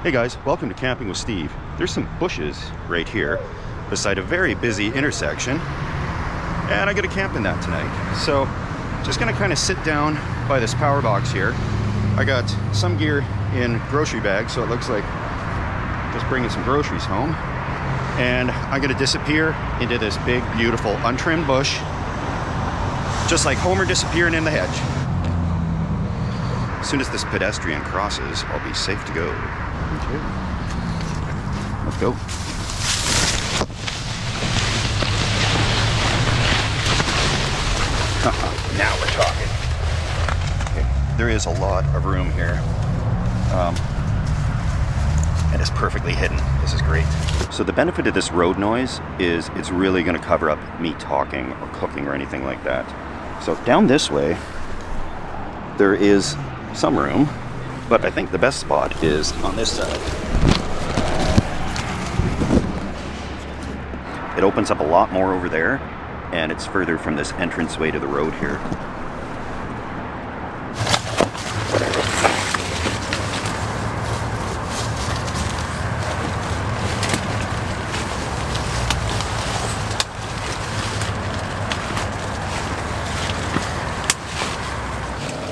Hey guys, welcome to Camping with Steve. There's some bushes right here beside a very busy intersection, and I gotta camp in that tonight. So just gonna kind of sit down by this power box here. I got some gear in grocery bags, so it looks like just bringing some groceries home. And I'm gonna disappear into this big, beautiful, untrimmed bush, just like Homer disappearing in the hedge. As soon as this pedestrian crosses, I'll be safe to go. Okay. Let's go. Now we're talking. Okay. There is a lot of room here. And it's perfectly hidden. This is great. So the benefit of this road noise is it's really going to cover up me talking or cooking or anything like that. So down this way, there is some room, but I think the best spot is on this side. It opens up a lot more over there, and it's further from this entranceway to the road here.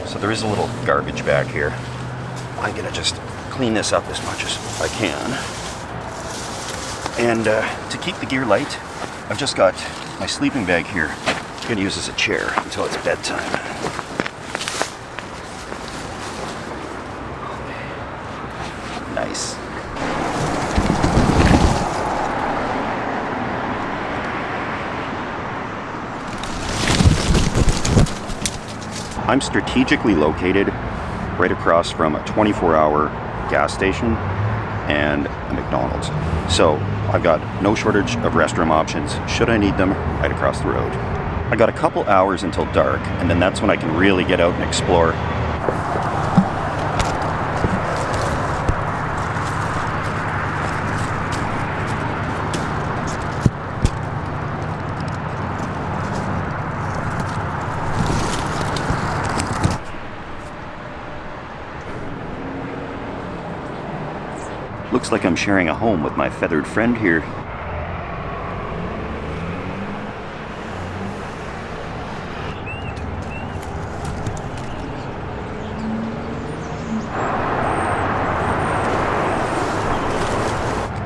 So there is a little garbage bag here. I'm gonna just clean this up as much as I can. And to keep the gear light, I've just got my sleeping bag here. I'm gonna use as a chair until it's bedtime. Nice. I'm strategically located right across from a 24-hour gas station and a McDonald's. So I've got no shortage of restroom options should I need them right across the road. I got a couple hours until dark, and then that's when I can really get out and explore. Looks like I'm sharing a home with my feathered friend here.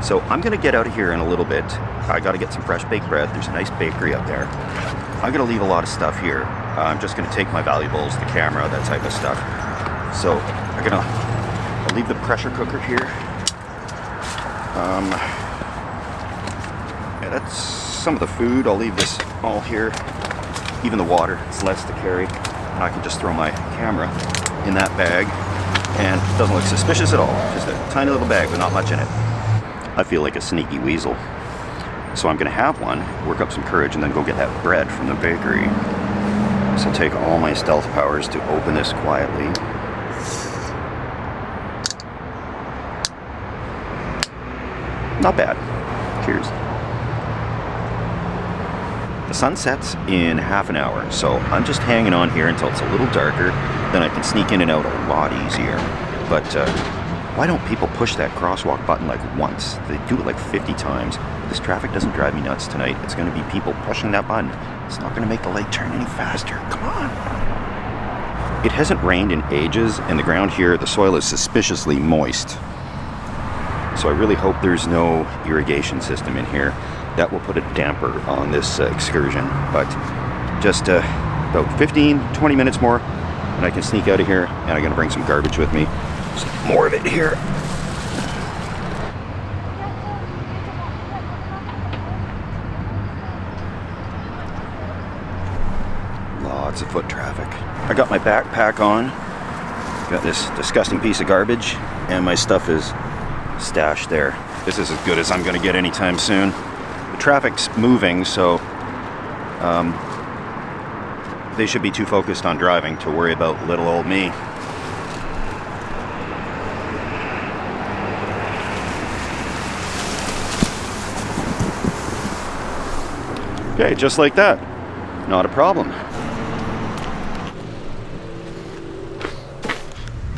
So I'm gonna get out of here in a little bit. I gotta get some fresh baked bread. There's a nice bakery up there. I'm gonna leave a lot of stuff here. I'm just gonna take my valuables, the camera, that type of stuff. So I'll leave the pressure cooker here. Yeah, that's some of the food. I'll leave this all here. Even the water, it's less to carry. And I can just throw my camera in that bag, and it doesn't look suspicious at all. Just a tiny little bag with not much in it. I feel like a sneaky weasel. So I'm gonna have one, work up some courage, and then go get that bread from the bakery. So take all my stealth powers to open this quietly. Not bad. Cheers. The sun sets in half an hour, so I'm just hanging on here until it's a little darker. Then I can sneak in and out a lot easier. But why don't people push that crosswalk button like once? They do it like 50 times. If this traffic doesn't drive me nuts tonight, it's going to be people pushing that button. It's not going to make the light turn any faster. Come on. It hasn't rained in ages, and the ground here, the soil is suspiciously moist. So I really hope there's no irrigation system in here. That will put a damper on this excursion. But just about 15-20 minutes more, and I can sneak out of here, and I'm gonna bring some garbage with me. Some more of it here. Lots of foot traffic. I got my backpack on. Got this disgusting piece of garbage, and my stuff is stashed there. This is as good as I'm gonna get anytime soon. The traffic's moving, so they should be too focused on driving to worry about little old me. Okay, just like that. Not a problem.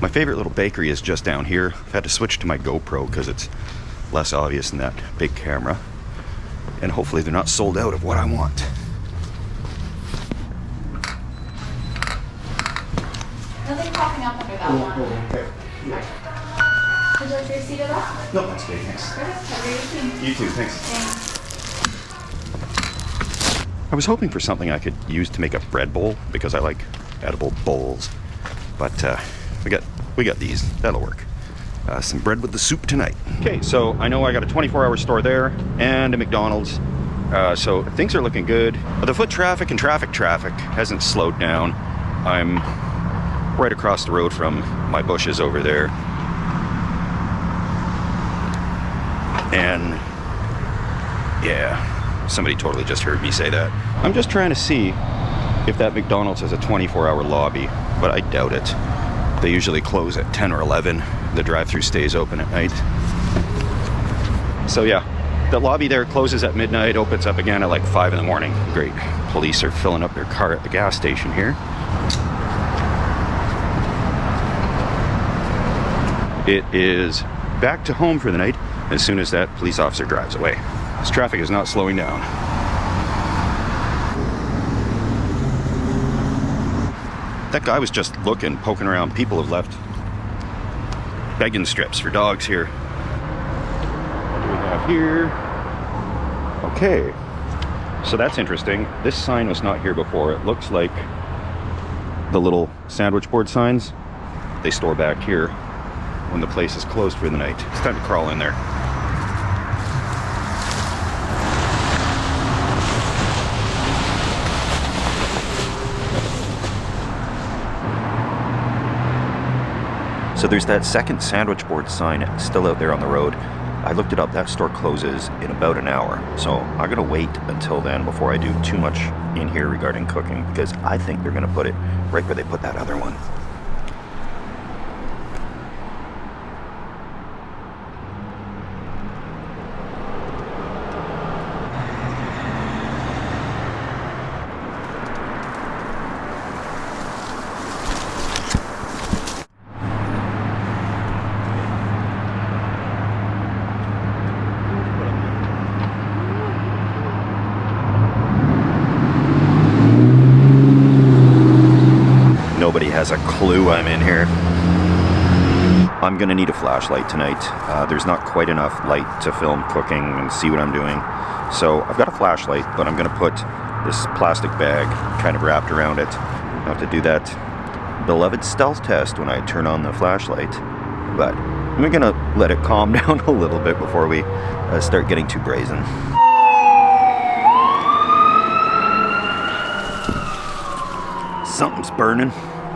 My My favorite little bakery is just down here. I've had to switch to my GoPro because it's less obvious than that big camera. And hopefully they're not sold out of what I want. Nothing popping up under that one. Okay. Yeah. Would you like your seat at all? No, that's okay, thanks. Perfect. Have a great evening. You too, thanks. Thanks. I was hoping for something I could use to make a bread bowl because I like edible bowls. But we got these. That'll work. Some bread with the soup tonight. Okay, so I know I got a 24-hour store there and a McDonald's. So things are looking good. The foot traffic and traffic hasn't slowed down. I'm right across the road from my bushes over there. And yeah, somebody totally just heard me say that. I'm just trying to see if that McDonald's has a 24-hour lobby, but I doubt it. They usually close at 10 or 11. The drive-thru stays open at night. So yeah, the lobby there closes at midnight, opens up again at like 5 in the morning. Great. Police are filling up their car at the gas station here. It is back to home for the night as soon as that police officer drives away. This traffic is not slowing down. That guy was just looking, poking around. People have left begging strips for dogs here. What do we have here? Okay, so that's interesting. This sign was not here before. It looks like the little sandwich board signs they store back here when the place is closed for the night. It's time to crawl in there. So there's that second sandwich board sign still out there on the road. I looked it up, that store closes in about an hour. So I'm gonna wait until then before I do too much in here regarding cooking, because I think they're gonna put it right where they put that other one. Nobody has a clue I'm in here. I'm gonna need a flashlight tonight. There's not quite enough light to film cooking and see what I'm doing. So I've got a flashlight, but I'm gonna put this plastic bag kind of wrapped around it. I have to do that beloved stealth test when I turn on the flashlight. But we're gonna let it calm down a little bit before we start getting too brazen. Something's burning.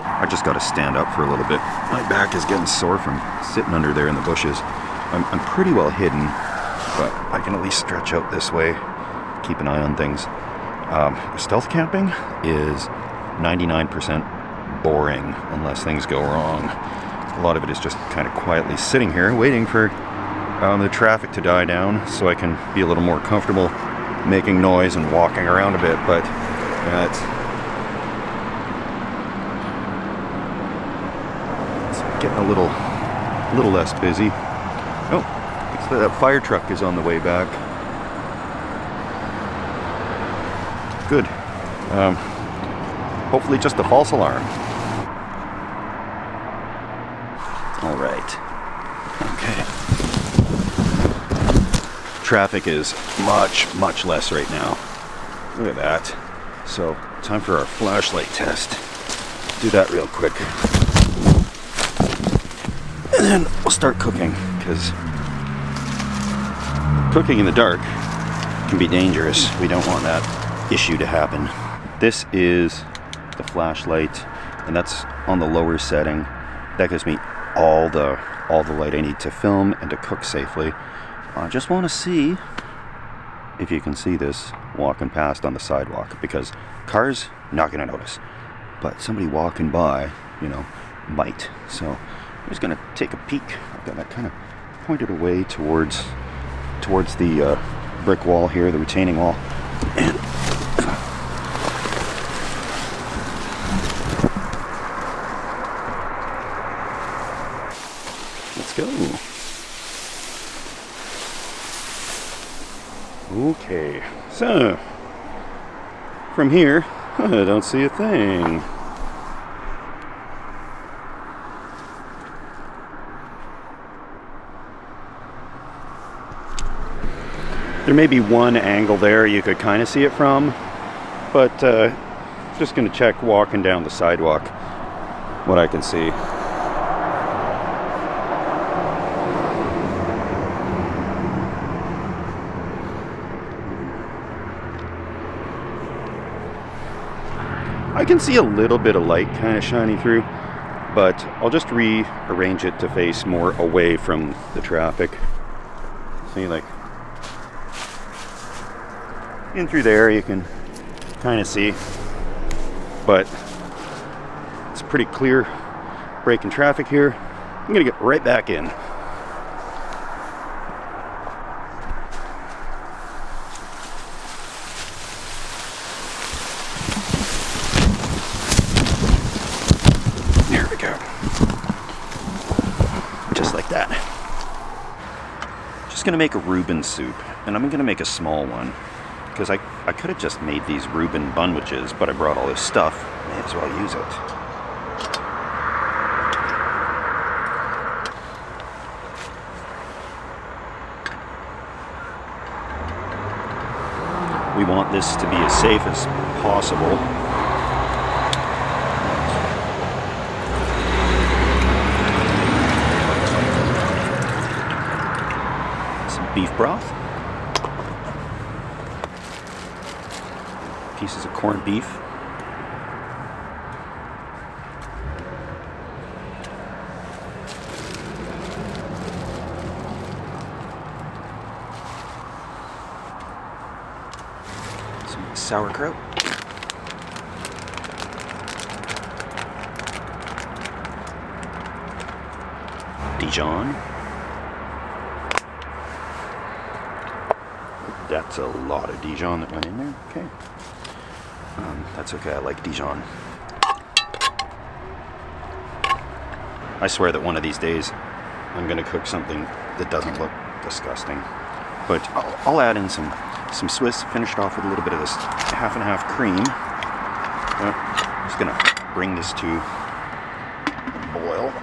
I just got to stand up for a little bit. My back is getting sore from sitting under there in the bushes. I'm pretty well hidden, but I can at least stretch out this way, keep an eye on things. Stealth camping is 99% boring unless things go wrong. A lot of it is just kind of quietly sitting here waiting for the traffic to die down so I can be a little more comfortable making noise and walking around a bit, but it's getting a little less busy. Oh, looks like that fire truck is on the way back. Good. Hopefully just a false alarm. All right. Okay. Traffic is much less right now. Look at that. So, time for our flashlight test. Do that real quick. And then we'll start cooking, because cooking in the dark can be dangerous. We don't want that issue to happen. This is the flashlight, and that's on the lower setting. That gives me all the light I need to film and to cook safely. I just want to see if you can see this walking past on the sidewalk, because cars not going to notice, but somebody walking by, you know, might. So I'm just going to take a peek. I've got that kind of pointed away towards the brick wall here, the retaining wall, and Let's go. Okay, so from here, I don't see a thing. There may be one angle there you could kind of see it from, but just going to check walking down the sidewalk what I can see. I can see a little bit of light kind of shining through, but I'll just rearrange it to face more away from the traffic. See, like in through there you can kind of see, but it's pretty clear braking traffic here. I'm gonna get right back in. There we go. Just like that. Just gonna make a Reuben soup, and I'm gonna make a small one. Because I could have just made these Reuben bunwiches, but I brought all this stuff. May as well use it. We want this to be as safe as possible. Some beef broth. Pieces of corned beef. Some sauerkraut. Dijon. That's a lot of Dijon that went in there. Okay. That's okay, I like Dijon. I swear that one of these days I'm gonna cook something that doesn't look disgusting. But I'll add in some Swiss, finished off with a little bit of this half and half cream. Just gonna bring this to boil.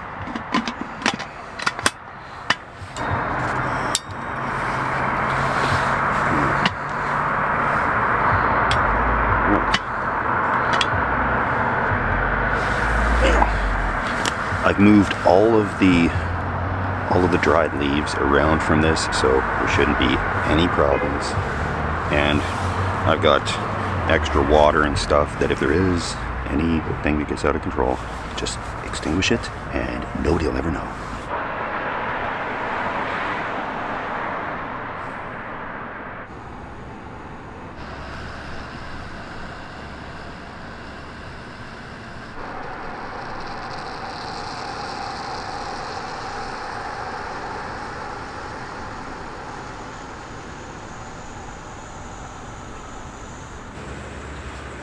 I've moved all of the dried leaves around from this, so there shouldn't be any problems. And I've got extra water and stuff that if there is anything that gets out of control, just extinguish it and nobody will ever know.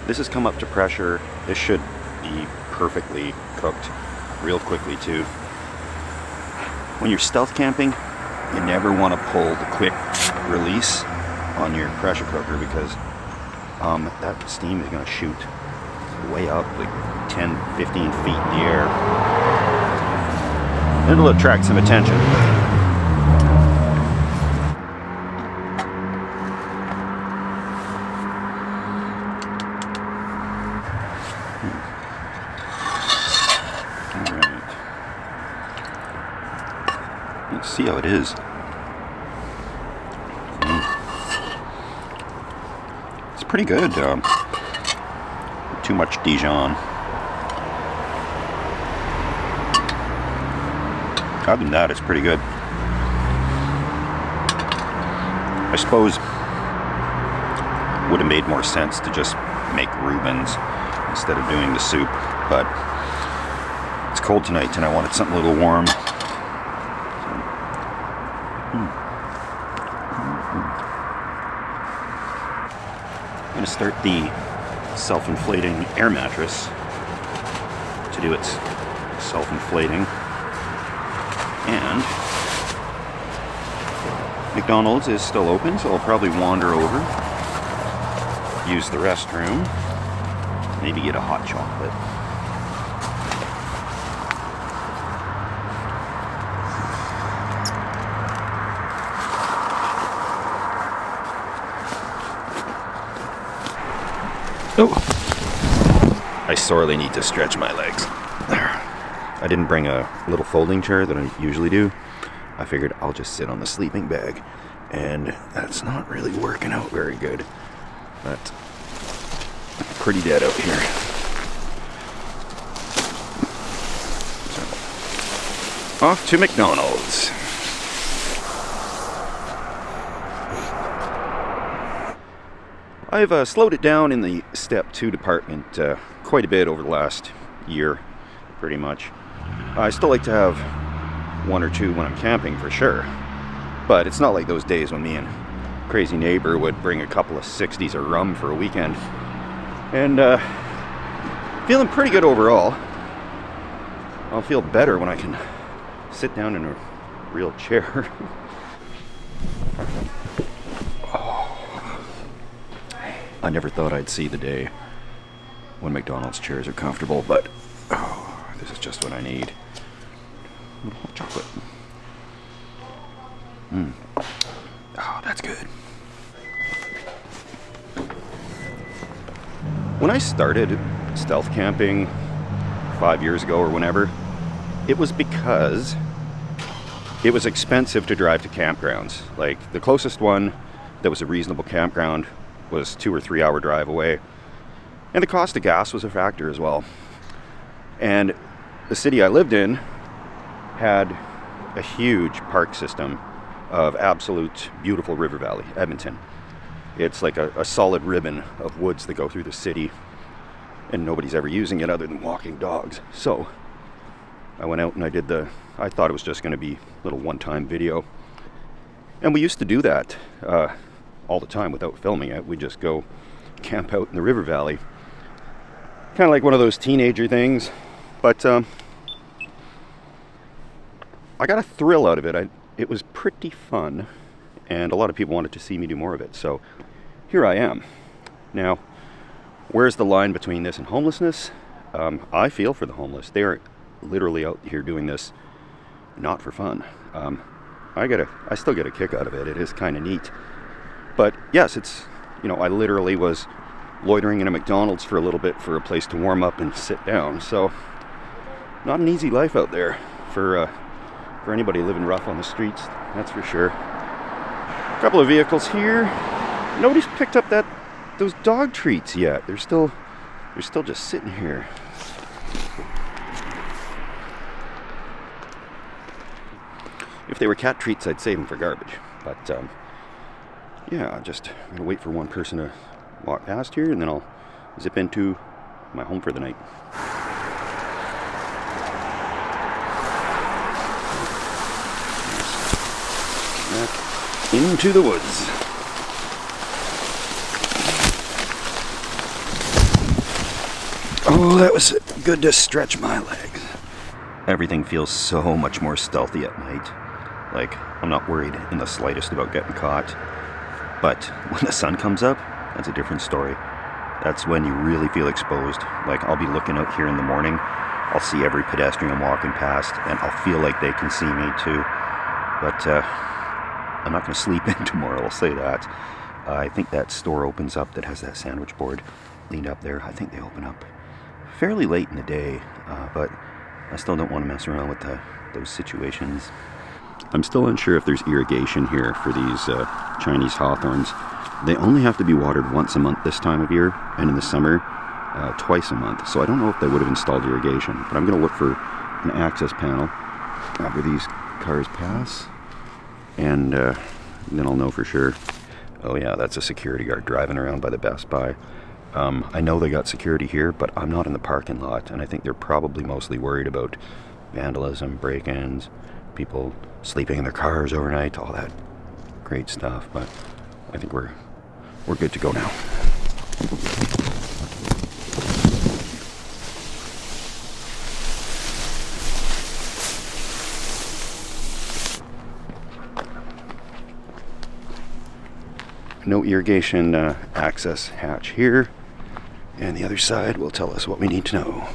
This has come up to pressure. This should be perfectly cooked real quickly too. When you're stealth camping, you never want to pull the quick release on your pressure cooker because that steam is going to shoot way up, like 10, 15 feet in the air. It'll attract some attention. Let's see how it is. It's pretty good. Too much Dijon. Other than that, it's pretty good. I suppose would have made more sense to just make Reubens instead of doing the soup, but it's cold tonight and I wanted something a little warm. I'm going to start the self-inflating air mattress to do its self-inflating. And McDonald's is still open, so I'll probably wander over, use the restroom, maybe get a hot chocolate. Oh! I sorely need to stretch my legs. I didn't bring a little folding chair that I usually do. I figured I'll just sit on the sleeping bag, and that's not really working out very good. But pretty dead out here. So, off to McDonald's. I've slowed it down in the Step 2 department quite a bit over the last year, pretty much. I still like to have one or two when I'm camping for sure, but it's not like those days when me and crazy neighbor would bring a couple of 60s of rum for a weekend. And feeling pretty good overall. I'll feel better when I can sit down in a real chair. I never thought I'd see the day when McDonald's chairs are comfortable, but this is just what I need. A little hot chocolate. Oh, that's good. When I started stealth camping 5 years ago or whenever, it was because it was expensive to drive to campgrounds. Like, the closest one that was a reasonable campground was 2 or 3 hour drive away. And the cost of gas was a factor as well. And the city I lived in had a huge park system of absolute beautiful river valley, Edmonton. It's like a solid ribbon of woods that go through the city, and nobody's ever using it other than walking dogs. So I went out and I thought it was just going to be a little one-time video. And we used to do that all the time without filming it. We'd just go camp out in the river valley. Kind of like one of those teenager things. But I got a thrill out of it. It was pretty fun. And a lot of people wanted to see me do more of it. So here I am. Now, where's the line between this and homelessness? I feel for the homeless. They are literally out here doing this not for fun. I still get a kick out of it. It is kind of neat. But yes, it's, I literally was loitering in a McDonald's for a little bit for a place to warm up and sit down. So not an easy life out there for anybody living rough on the streets, that's for sure. A couple of vehicles here. Nobody's picked up those dog treats yet. They're still just sitting here. If they were cat treats, I'd save them for garbage. But yeah, I'm gonna wait for one person to walk past here, and then I'll zip into my home for the night. Back into the woods. Oh, that was good to stretch my legs. Everything feels so much more stealthy at night. Like, I'm not worried in the slightest about getting caught. But when the sun comes up, that's a different story. That's when you really feel exposed. Like, I'll be looking out here in the morning, I'll see every pedestrian walking past, and I'll feel like they can see me too. But I'm not going to sleep in tomorrow, I'll say that. I think that store opens up that has that sandwich board leaned up there. I think they open up fairly late in the day, but I still don't want to mess around with those situations. I'm still unsure if there's irrigation here for these Chinese hawthorns. They only have to be watered once a month this time of year, and in the summer, twice a month. So I don't know if they would have installed irrigation, but I'm going to look for an access panel where these cars pass, and then I'll know for sure. Oh yeah, that's a security guard driving around by the Best Buy. I know they got security here, but I'm not in the parking lot, and I think they're probably mostly worried about vandalism, break-ins, people sleeping in their cars overnight, all that great stuff. But I think we're good to go now. no irrigation access hatch here. And the other side will tell us what we need to know.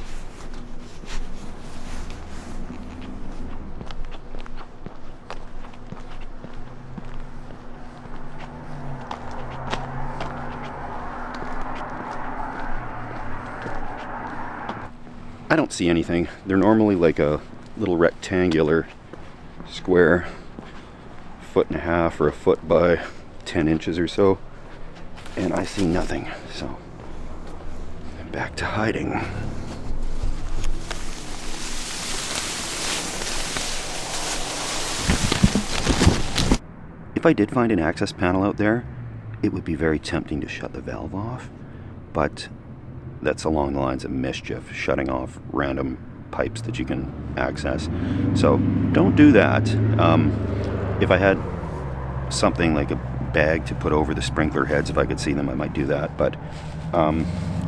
I don't see anything. They're normally like a little rectangular square, 1.5 feet or 1 foot by 10 inches or so, and I see nothing, so I'm back to hiding. If I did find an access panel out there, it would be very tempting to shut the valve off, but that's along the lines of mischief, shutting off random pipes that you can access. So don't do that. If I had something like a bag to put over the sprinkler heads, if I could see them, I might do that. But I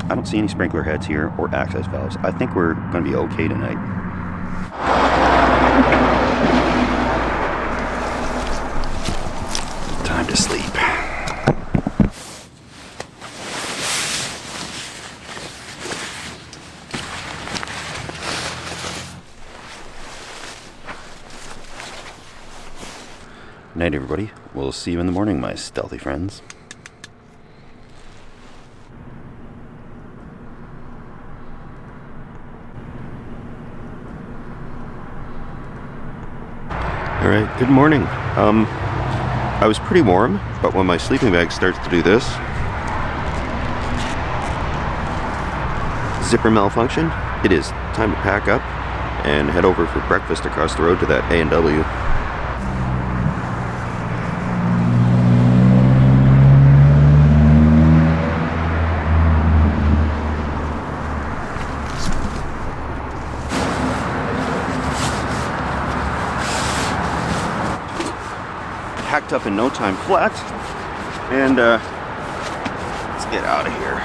don't see any sprinkler heads here or access valves. I think we're going to be okay tonight. Time to sleep. Night, everybody. We'll see you in the morning, my stealthy friends. All right, good morning. I was pretty warm, but when my sleeping bag starts to do this, zipper malfunction, it is time to pack up and head over for breakfast across the road to that A&W. Packed up in no time flat, and let's get out of here.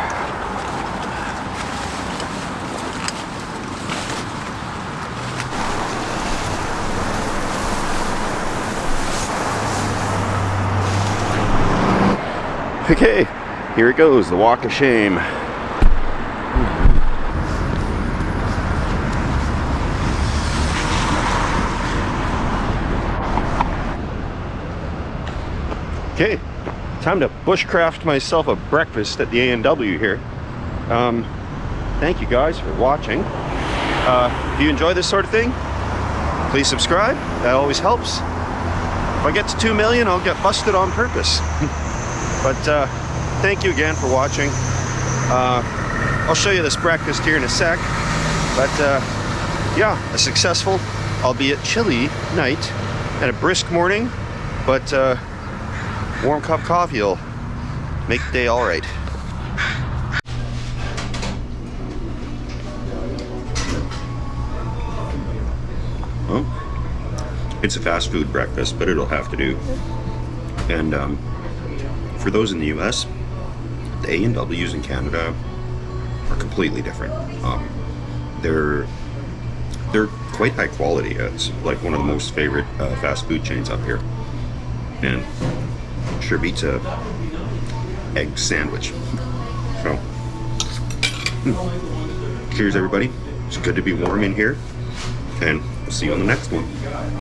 Okay, here it goes, the walk of shame. Okay, time to bushcraft myself a breakfast at the A&W here. Thank you guys for watching. If you enjoy this sort of thing, please subscribe. That always helps. If I get to 2 million, I'll get busted on purpose. But thank you again for watching. I'll show you this breakfast here in a sec. But yeah, a successful, albeit chilly night and a brisk morning. But warm cup of coffee will make the day all right. Well, it's a fast food breakfast, but it'll have to do. And for those in the US, the A&Ws in Canada are completely different. They're quite high quality. It's like one of the most favorite fast food chains up here. And sure beats a egg sandwich. So, cheers everybody. It's good to be warm in here, and we'll see you on the next one.